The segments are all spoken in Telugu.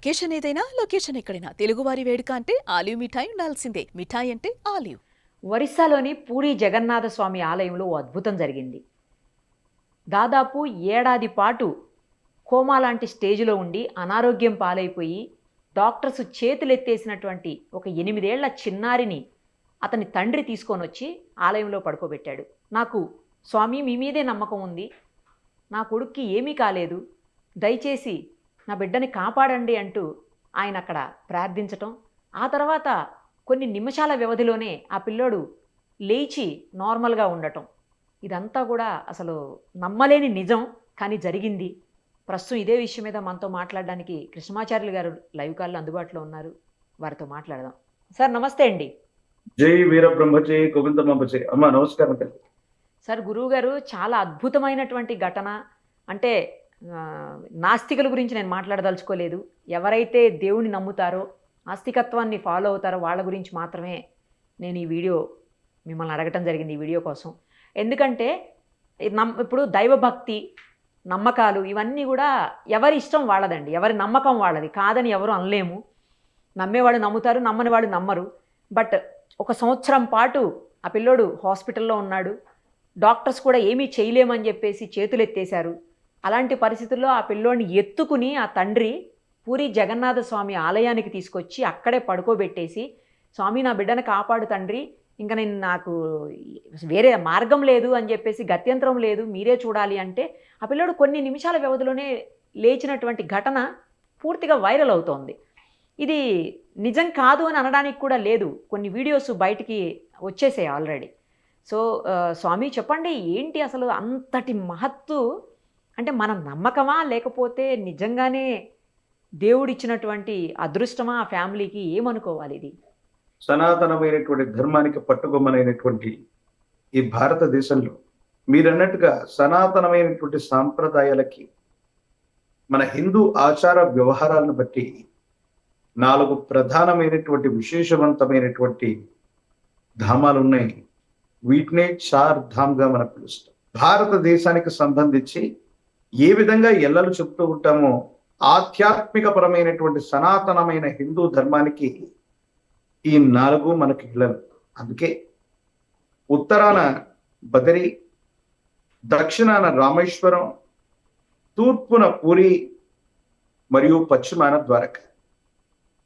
అకేషన్ ఏదైనా లొకేషన్ ఎక్కడైనా తెలుగువారి వేడుక అంటే ఆలివ్ మిఠాయి ఉండాల్సిందే. మిఠాయి అంటే ఆలివ్. ఒరిస్సాలోని పూరి జగన్నాథ స్వామి ఆలయంలో ఓ అద్భుతం జరిగింది. దాదాపు ఏడాది పాటు కోమా లాంటి స్టేజ్లో ఉండి అనారోగ్యం పాలైపోయి డాక్టర్స్ చేతులెత్తేసినటువంటి ఒక 8 ఏళ్ల చిన్నారిని అతని తండ్రి తీసుకొని వచ్చి ఆలయంలో పడుకోబెట్టాడు. నాకు స్వామి మీ మీదే నమ్మకం ఉంది, నా కొడుక్కి ఏమీ కాలేదు, దయచేసి నా బిడ్డని కాపాడండి అంటూ ఆయన అక్కడ ప్రార్థించటం, ఆ తర్వాత కొన్ని నిమిషాల వ్యవధిలోనే ఆ పిల్లోడు లేచి నార్మల్గా ఉండటం, ఇదంతా కూడా అసలు నమ్మలేని నిజం, కానీ జరిగింది. ప్రస్తుతం ఇదే విషయం మీద మనతో మాట్లాడడానికి కృష్ణమాచార్యులు గారు లైవ్ కాల్లో అందుబాటులో ఉన్నారు. వారితో మాట్లాడదాం. సార్ నమస్తే అండి. జై వీరబ్రహ్మజై గోవిందమాంబజై. అమ్మ నమస్కారం. సార్ గురువు గారు చాలా అద్భుతమైనటువంటి ఘటన. అంటే నాస్తికుల గురించి నేను మాట్లాడదలుచుకోలేదు. ఎవరైతే దేవుని నమ్ముతారో, ఆస్తికత్వాన్ని ఫాలో అవుతారో వాళ్ళ గురించి మాత్రమే నేను ఈ వీడియో మిమ్మల్ని అడగటం జరిగింది, ఈ వీడియో కోసం. ఎందుకంటే ఇప్పుడు దైవభక్తి, నమ్మకాలు ఇవన్నీ కూడా ఎవరి ఇష్టం వాళ్ళదండి, ఎవరి నమ్మకం వాళ్ళది, కాదని ఎవరు అనలేము. నమ్మేవాళ్ళు నమ్ముతారు, నమ్మని వాళ్ళు నమ్మరు. బట్ 1 సంవత్సరం పాటు ఆ పిల్లోడు హాస్పిటల్లో ఉన్నాడు. డాక్టర్స్ కూడా ఏమీ చేయలేమని చెప్పేసి చేతులెత్తేశారు. అలాంటి పరిస్థితుల్లో ఆ పిల్లోడిని ఎత్తుకుని ఆ తండ్రి పూరి జగన్నాథ స్వామి ఆలయానికి తీసుకొచ్చి అక్కడే పడుకోబెట్టేసి, స్వామి నా బిడ్డను కాపాడు తండ్రి, ఇంకా నాకు వేరే మార్గం లేదు అని చెప్పేసి, గత్యంతరం లేదు, మీరే చూడాలి అంటే ఆ పిల్లోడు కొన్ని నిమిషాల వ్యవధిలోనే లేచినటువంటి ఘటన పూర్తిగా వైరల్ అవుతోంది. ఇది నిజం కాదు అని అనడానికి కూడా లేదు, కొన్ని వీడియోస్ బయటికి వచ్చేసాయి ఆల్రెడీ. సో స్వామి చెప్పండి, ఏంటి అసలు అంతటి మహత్తు? అంటే మన నమ్మకమా, లేకపోతే నిజంగానే దేవుడిచ్చినటువంటి అదృష్టమా ఆ ఫ్యామిలీకి? ఏమనుకోవాలి ఇది? సనాతనమైనటువంటి ధర్మానికి పట్టుకొమ్మనైనటువంటి ఈ భారతదేశంలో మీరన్నట్టుగా సనాతనమైనటువంటి సాంప్రదాయాలకి, మన హిందూ ఆచార వ్యవహారాలను బట్టి 4 ప్రధానమైనటువంటి విశేషవంతమైనటువంటి ధామాలు ఉన్నాయి. వీటినే 4 ధామ్గా మనం పిలుస్తాం. భారతదేశానికి సంబంధించి ఏ విధంగా ఎల్లలు చెప్తూ ఉంటామో, ఆధ్యాత్మిక పరమైనటువంటి సనాతనమైన హిందూ ధర్మానికి ఈ 4 మనకి ఇళ్ళలు. అందుకే ఉత్తరాన బదరి, దక్షిణాన రామేశ్వరం, తూర్పున పూరి మరియు పశ్చిమాన ద్వారక.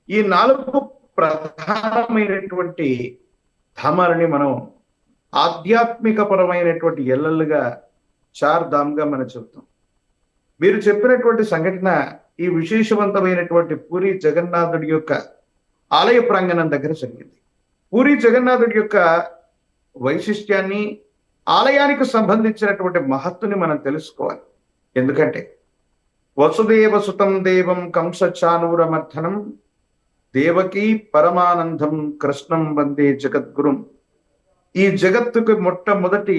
ఈ 4 ప్రధానమైనటువంటి ధామాలని మనం ఆధ్యాత్మిక పరమైనటువంటి ఎల్లలుగా 4 ధామ్గా మనం చెప్తాం. మీరు చెప్పినటువంటి సంఘటన ఈ విశేషవంతమైనటువంటి పూరి జగన్నాథుడి యొక్క ఆలయ ప్రాంగణం దగ్గర జరిగింది. పూరి జగన్నాథుడి యొక్క వైశిష్ట్యాన్ని, ఆలయానికి సంబంధించినటువంటి మహత్తుని మనం తెలుసుకోవాలి. ఎందుకంటే వసుదేవ సుతం దేవం కంస చానూరమర్థనం దేవకీ పరమానందం కృష్ణం వందే జగద్గురుం. ఈ జగత్తుకు మొట్టమొదటి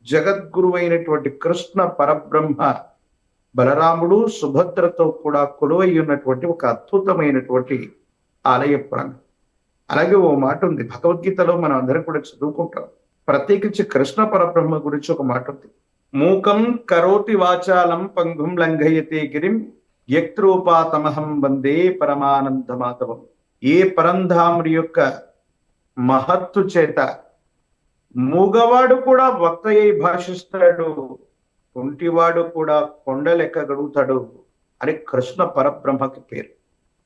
జగద్గురువైనటువంటి కృష్ణ పరబ్రహ్మ బలరాముడు సుభద్రతో కూడా కొలువై ఉన్నటువంటి ఒక అద్భుతమైనటువంటి ఆలయ ప్రాంగణం. అలాగే ఓ మాట ఉంది భగవద్గీతలో, మనం అందరం కూడా చదువుకుంటాం. ప్రత్యేకించి కృష్ణ పరబ్రహ్మ గురించి ఒక మాట ఉంది. మూకం కరోతి వాచాలం పంగుం లంఘయతే గిరిం యక్రూపాతమహం వందే పరమానంద మాధవం. ఏ పరంధాముడి యొక్క మహత్తు చేత మూగవాడు కూడా వక్తయ్యి భాషిస్తాడు, కుంటివాడు కూడా కొండలెక్కగలుగుతాడు అని కృష్ణ పరబ్రహ్మకి పేరు.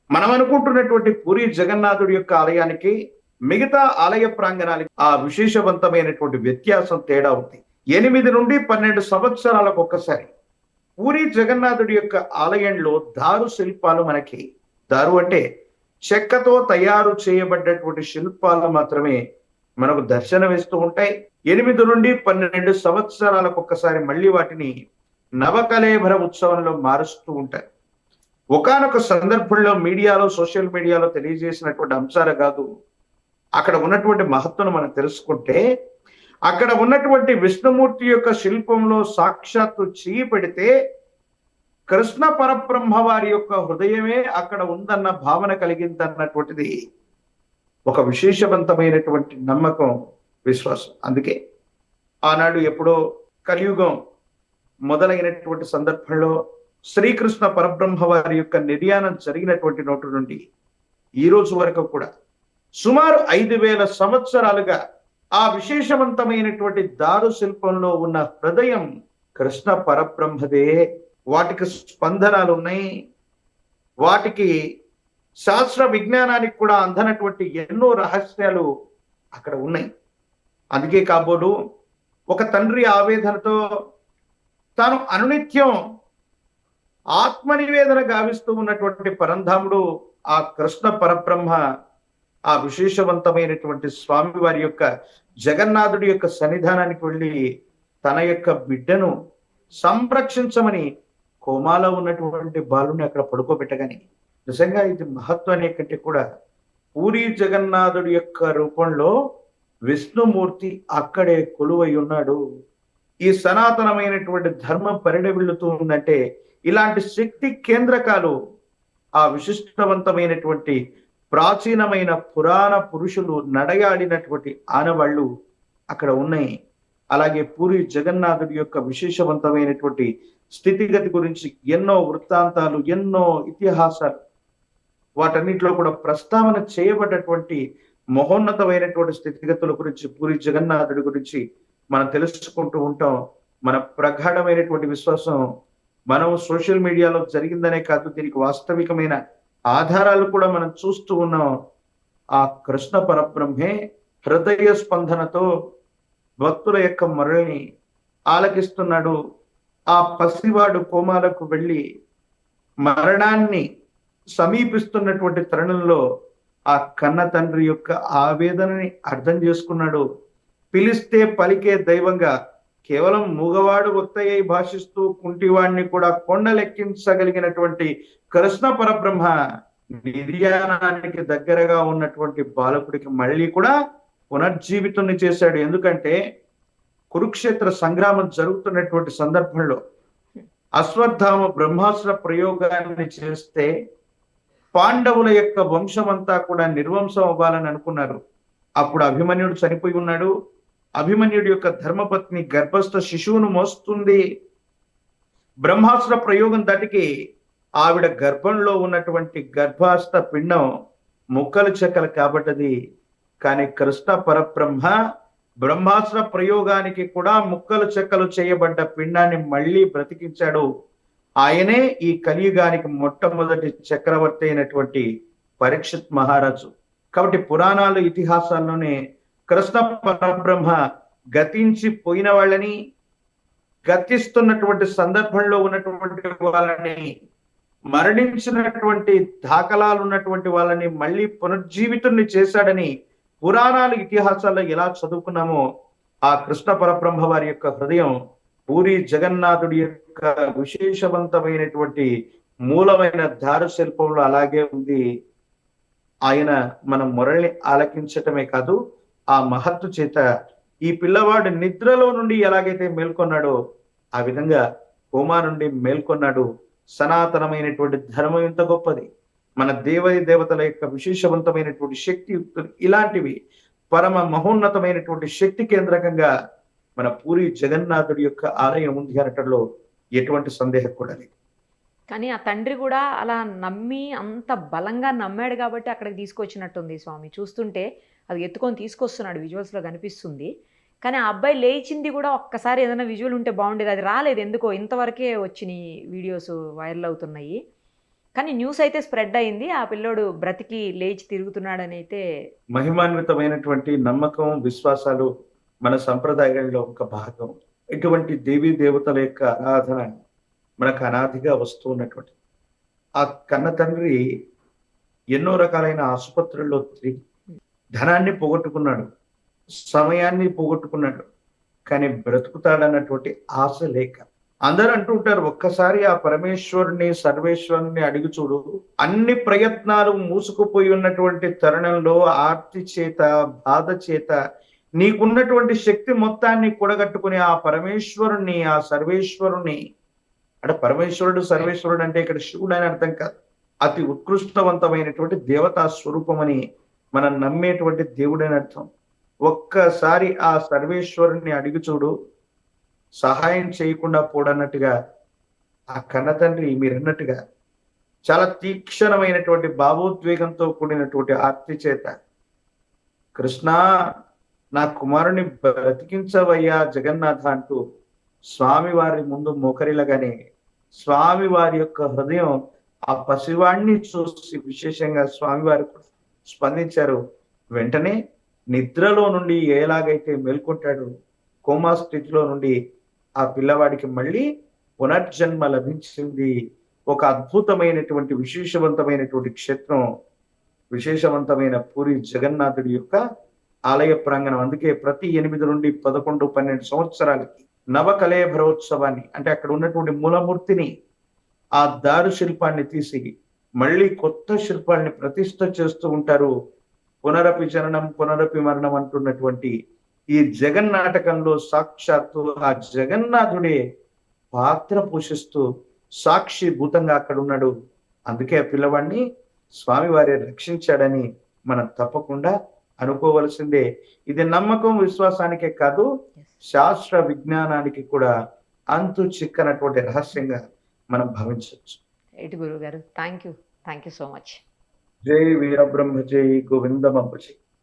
మనం అనుకుంటున్నటువంటి పూరి జగన్నాథుడి యొక్క ఆలయానికి మిగతా ఆలయ ప్రాంగణాలకి ఆ విశేషవంతమైనటువంటి వ్యత్యాసం, తేడా ఉంది. 8 నుండి 12 సంవత్సరాలకు ఒక్కసారి పూరి జగన్నాథుడి యొక్క ఆలయంలో దారు శిల్పాలు, మనకి దారు అంటే చెక్కతో తయారు చేయబడ్డటువంటి శిల్పాలు మాత్రమే మనకు దర్శనమిస్తూ ఉంటాయి. 8 నుండి 12 సంవత్సరాలకు ఒక్కసారి మళ్ళీ వాటిని నవకళేభర ఉత్సవంలో మారుస్తూ ఉంటారు. ఒకానొక సందర్భంలో మీడియాలో, సోషల్ మీడియాలో తెలియజేసినటువంటి అంశాలు కాదు, అక్కడ ఉన్నటువంటి మహత్తును మనం తెలుసుకుంటే, అక్కడ ఉన్నటువంటి విష్ణుమూర్తి యొక్క శిల్పంలో సాక్షాత్తు చేయి పెడితే కృష్ణ పరబ్రహ్మ వారి యొక్క హృదయమే అక్కడ ఉందన్న భావన కలిగిందన్నటువంటిది ఒక విశేషవంతమైనటువంటి నమ్మకం, విశ్వాసం. అందుకే ఆనాడు ఎప్పుడో కలియుగం మొదలైనటువంటి సందర్భంలో శ్రీకృష్ణ పరబ్రహ్మ వారి యొక్క నిర్యాణం జరిగినటువంటి నోటి నుండి ఈ రోజు వరకు కూడా సుమారు 5,000 సంవత్సరాలుగా ఆ విశేషవంతమైనటువంటి దారు శిల్పంలో ఉన్న హృదయం కృష్ణ పరబ్రహ్మదే. వాటికి స్పందనాలు ఉన్నాయి, వాటికి శాస్త్ర విజ్ఞానానికి కూడా అందనటువంటి ఎన్నో రహస్యాలు అక్కడ ఉన్నాయి. అందుకే కాబోలు ఒక తండ్రి ఆవేదనతో తాను అనునిత్యం ఆత్మనివేదన గావిస్తూ ఉన్నటువంటి పరంధాముడు ఆ కృష్ణ పరబ్రహ్మ ఆ విశేషవంతమైనటువంటి స్వామి వారి యొక్క జగన్నాథుడి యొక్క సన్నిధానానికి వెళ్ళి తన యొక్క బిడ్డను సంరక్షించమని కోమాలో ఉన్నటువంటి బాలుని అక్కడ పడుకోబెట్టగాని, నిజంగా ఇది మహత్వాన్ని కంటే కూడా పూరి జగన్నాథుడి యొక్క రూపంలో విష్ణుమూర్తి అక్కడే కొలువై ఉన్నాడు. ఈ సనాతనమైనటువంటి ధర్మం పరిడవిల్లుతూ ఉందంటే ఇలాంటి శక్తి కేంద్రకాలు ఆ విశిష్టవంతమైనటువంటి ప్రాచీనమైన పురాణ పురుషులు నడయాడినటువంటి ఆనవాళ్ళు అక్కడ ఉన్నాయి. అలాగే పూరి జగన్నాథుడి యొక్క విశేషవంతమైనటువంటి స్థితిగతి గురించి ఎన్నో వృత్తాంతాలు, ఎన్నో ఇతిహాసాలు, వాటన్నిటిలో కూడా ప్రస్తావన చేయబడ్డటువంటి మహోన్నతమైనటువంటి స్థితిగతుల గురించి, పూరి జగన్నాథుడి గురించి మనం తెలుసుకుంటూ ఉంటాం. మన ప్రగాఢమైనటువంటి విశ్వాసం మనం సోషల్ మీడియాలో జరిగిందనే కాదు, దీనికి వాస్తవికమైన ఆధారాలు కూడా మనం చూస్తూ ఉన్నాం. ఆ కృష్ణ పరబ్రహ్మే హృదయ స్పందనతో భక్తుల యొక్క మొరల్ని ఆలకిస్తున్నాడు. ఆ పసివాడు కోమాలకు వెళ్ళి మరణాన్ని సమీపిస్తున్నటువంటి తరుణంలో ఆ కన్న తండ్రి యొక్క ఆవేదనని అర్థం చేసుకున్నాడు. పిలిస్తే పలికే దైవంగా కేవలం మూగవాడు ఒత్తయ్య భాషిస్తూ కుంటివాడిని కూడా కొండలెక్కించగలిగినటువంటి కృష్ణ పరబ్రహ్మ నిర్యాణానికి దగ్గరగా ఉన్నటువంటి బాలకుడికి మళ్ళీ కూడా పునర్జీవితుణ్ణి చేశాడు. ఎందుకంటే కురుక్షేత్ర సంగ్రామం జరుగుతున్నటువంటి సందర్భంలో అశ్వత్థామ బ్రహ్మాస్త్ర ప్రయోగాన్ని చేస్తే పాండవుల యొక్క వంశమంతా కూడా నిర్వంశం అవ్వాలని అనుకున్నారు. అప్పుడు అభిమన్యుడు చనిపోయి ఉన్నాడు. అభిమన్యుడి యొక్క ధర్మపత్ని గర్భస్థ శిశువును మోస్తుంది. బ్రహ్మాస్త్ర ప్రయోగం దాటికి ఆవిడ గర్భంలో ఉన్నటువంటి గర్భాస్త్ర పిండం ముక్కలు చెక్కలు కాబట్టది. కానీ కృష్ణ పరబ్రహ్మ బ్రహ్మాస్త్ర ప్రయోగానికి కూడా ముక్కలు చెక్కలు చేయబడ్డ పిండాన్ని మళ్ళీ బ్రతికించాడు. ఆయనే ఈ కలియుగానికి మొట్టమొదటి చక్రవర్తి అయినటువంటి పరీక్షిత్ మహారాజు. కాబట్టి పురాణాలు, ఇతిహాసాల్లోనే కృష్ణ పరబ్రహ్మ గతించి పోయిన వాళ్ళని, గతిస్తున్నటువంటి సందర్భంలో ఉన్నటువంటి వాళ్ళని, మరణించినటువంటి దాఖలాలు ఉన్నటువంటి వాళ్ళని మళ్ళీ పునర్జీవితుల్ని చేశాడని పురాణాలు, ఇతిహాసాల్లో ఎలా చదువుకున్నామో ఆ కృష్ణ పరబ్రహ్మ వారి యొక్క హృదయం పూరి జగన్నాథుడి యొక్క విశేషవంతమైనటువంటి మూలమైన దారు శిల్పంలో అలాగే ఉంది. ఆయన మన మొరల్ని ఆలకించటమే కాదు, ఆ మహత్తు చేత ఈ పిల్లవాడు నిద్రలో నుండి ఎలాగైతే మేల్కొన్నాడో ఆ విధంగా హోమా నుండి మేల్కొన్నాడు. సనాతనమైనటువంటి ధర్మం ఎంత గొప్పది, మన దేవతల యొక్క విశేషవంతమైనటువంటి శక్తి ఇలాంటివి పరమ మహోన్నతమైనటువంటి శక్తి కేంద్రకంగా మన పూరి జగన్నాథుడి యొక్క ఆలయం ఉంది అనటంలో ఎటువంటి సందేహం కూడా లేదు. కానీ ఆ తండ్రి కూడా అలా నమ్మి, అంత బలంగా నమ్మాడు కాబట్టి అక్కడికి తీసుకొచ్చినట్టుంది స్వామి. చూస్తుంటే అది ఎత్తుకొని తీసుకొస్తున్నాడు, విజువల్స్లో కనిపిస్తుంది. కానీ ఆ అబ్బాయి లేచింది కూడా ఒక్కసారి ఏదైనా విజువల్ ఉంటే బాగుండేది, అది రాలేదు. ఎందుకో ఇంతవరకే వచ్చినాయి వీడియోస్ వైరల్ అవుతున్నాయి. కానీ న్యూస్ అయితే స్ప్రెడ్ అయింది, ఆ పిల్లోడు బ్రతికి లేచి తిరుగుతున్నాడని అయితే. మహిమాన్వితమైనటువంటి నమ్మకం, విశ్వాసాలు మన సంప్రదాయంలో ఒక భాగం. ఇటువంటి దేవీ దేవతల యొక్క ఆరాధన మనకు అనాదిగా వస్తూ ఉన్నటువంటి ఆ కన్న తండ్రి ఎన్నో రకాలైన ఆసుపత్రుల్లో తిరిగి ధనాన్ని పోగొట్టుకున్నాడు, సమయాన్ని పోగొట్టుకున్నాడు, కానీ బ్రతుకుతాడన్నటువంటి ఆశ లేక. అందరూ అంటుంటారు, ఒక్కసారి ఆ పరమేశ్వరుని, సర్వేశ్వరుని అడిగి చూడు. అన్ని ప్రయత్నాలు మూసుకుపోయి ఉన్నటువంటి తరుణంలో ఆర్తి చేత, బాధ చేత నీకున్నటువంటి శక్తి మొత్తాన్ని కూడగట్టుకుని ఆ పరమేశ్వరుణ్ణి, ఆ సర్వేశ్వరుణ్ణి, అంటే పరమేశ్వరుడు సర్వేశ్వరుడు అంటే ఇక్కడ శివుడు అని అర్థం కాదు, అతి ఉత్కృష్టవంతమైనటువంటి దేవతా స్వరూపం అని మనం నమ్మేటువంటి దేవుడని అర్థం. ఒక్కసారి ఆ సర్వేశ్వరుణ్ణి అడిగి చూడు, సహాయం చేయకుండా పోడన్నట్టుగా ఆ కన్న తండ్రి మీరన్నట్టుగా చాలా తీక్షణమైనటువంటి భావోద్వేగంతో కూడినటువంటి ఆర్తి చేత, కృష్ణ నా కుమారుని బ్రతికించవయ్యా జగన్నాథ అంటూ స్వామి వారి ముందు మోకరిలగానే స్వామి వారి యొక్క హృదయం ఆ పసివాణ్ణి చూసి విశేషంగా స్వామివారు స్పందించారు. వెంటనే నిద్రలో నుండి ఎలాగైతే మేల్కొంటాడో కోమా స్థితిలో నుండి ఆ పిల్లవాడికి మళ్ళీ పునర్జన్మ లభించింది. ఒక అద్భుతమైనటువంటి విశేషవంతమైనటువంటి క్షేత్రం, విశేషవంతమైన పూరి జగన్నాథుడి యొక్క ఆలయ ప్రాంగణం. అందుకే ప్రతి 8 నుండి 11, 12 సంవత్సరాలకి నవకళేభరోత్సవాన్ని, అంటే అక్కడ ఉన్నటువంటి మూలమూర్తిని, ఆ దారు శిల్పాన్ని తీసి మళ్ళీ కొత్త శిల్పాన్ని ప్రతిష్ఠ చేస్తూ ఉంటారు. పునరపి జననం పునరపి మరణం అంటున్నటువంటి ఈ జగన్నాటకంలో సాక్షాత్తు ఆ జగన్నాథుడే పాత్ర పోషిస్తూ సాక్షి భూతంగా అక్కడ ఉన్నాడు. అందుకే ఆ పిల్లవాడిని స్వామివారి రక్షించాడని మనం తప్పకుండా అనుకోవలసిందే. ఇది నమ్మకం విశ్వాసానికే కాదు, శాస్త్ర విజ్ఞానానికి కూడా అంతు చిక్కనటువంటి రహస్యంగా మనం భావించవచ్చు. రైట్ గురువు గారు, థ్యాంక్ యూ సో మచ్. జై వీరబ్రహ్మ జై గోవిందమంబ జై.